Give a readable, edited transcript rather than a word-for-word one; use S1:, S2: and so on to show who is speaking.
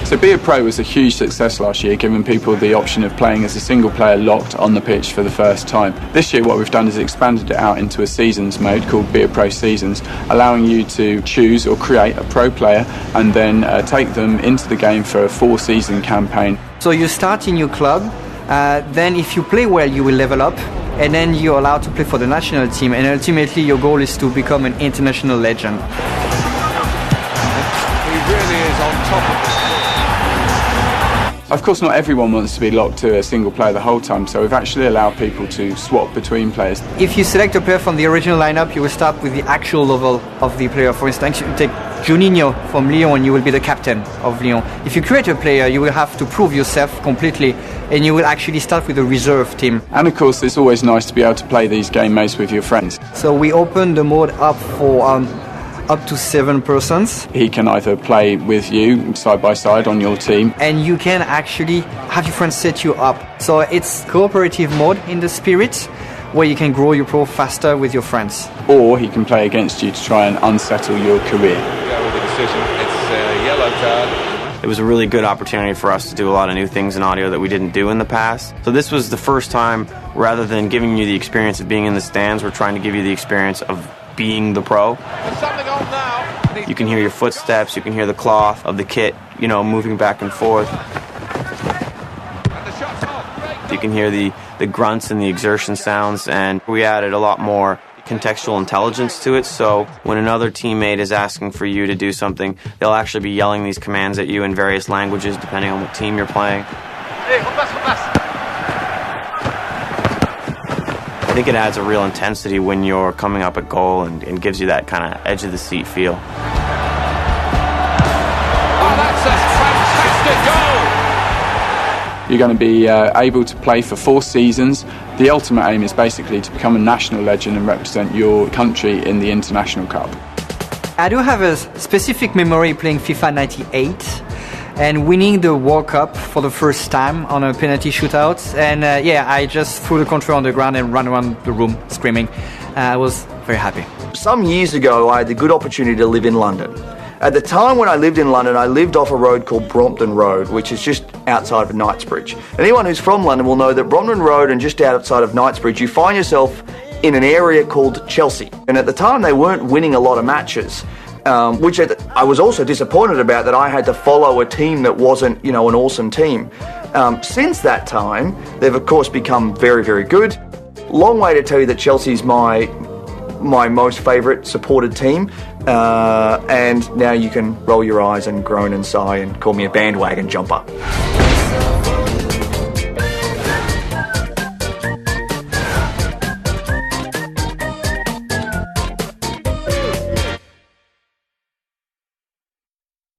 S1: So Be a Pro was a huge success last year, giving people the option of playing as a single player locked on the pitch for the first time. This year what we've done is expanded it out into a seasons mode called Be a Pro Seasons, allowing you to choose or create a pro player and then take them into the game for a 4-season campaign.
S2: So you start in your club, then if you play well you will level up, and then you're allowed to play for the national team, and ultimately your goal is to become an international legend.
S3: He really is on top of this.
S1: Of course, not everyone wants to be locked to a single player the whole time, so we've actually allowed people to swap between players.
S2: If you select a player from the original lineup, you will start with the actual level of the player. For instance, you take Juninho from Lyon, you will be the captain of Lyon. If you create a player, you will have to prove yourself completely, and you will actually start with a reserve team.
S1: And of course, it's always nice to be able to play these game modes with your friends.
S2: So we open the mode up for up to 7 persons.
S1: He can either play with you side by side on your team,
S2: and you can actually have your friends set you up. So it's cooperative mode in the spirit, where you can grow your pro faster with your friends.
S1: Or he can play against you to try and unsettle your career.
S3: Go with the decision. It's a yellow card.
S4: It was a really good opportunity for us to do a lot of new things in audio that we didn't do in the past. So this was the first time, rather than giving you the experience of being in the stands, we're trying to give you the experience of being the pro.
S3: There's something on now.
S4: You can hear your footsteps, you can hear the cloth of the kit, moving back and forth.
S3: And the shot's off.
S4: You can hear the grunts and the exertion sounds, and we added a lot more contextual intelligence to it, so when another teammate is asking for you to do something, they'll actually be yelling these commands at you in various languages depending on what team you're playing. I think it adds a real intensity when you're coming up at goal and gives you that kind of edge of the seat feel.
S3: Oh, that's a fantastic goal!
S1: You're going to be able to play for 4 seasons. The ultimate aim is basically to become a national legend and represent your country in the International Cup.
S2: I do have a specific memory playing FIFA 98 and winning the World Cup for the first time on a penalty shootout. And I just threw the controller on the ground and ran around the room screaming. I was very happy.
S5: Some years ago, I had the good opportunity to live in London. At the time when I lived in London, I lived off a road called Brompton Road, which is just outside of Knightsbridge. Anyone who's from London will know that Brompton Road and just outside of Knightsbridge, you find yourself in an area called Chelsea. And at the time, they weren't winning a lot of matches. Which I was also disappointed about, that I had to follow a team that wasn't, an awesome team. Since that time, they've of course become very, very good. Long way to tell you that Chelsea's my most favourite supported team, and now you can roll your eyes and groan and sigh and call me a bandwagon jumper.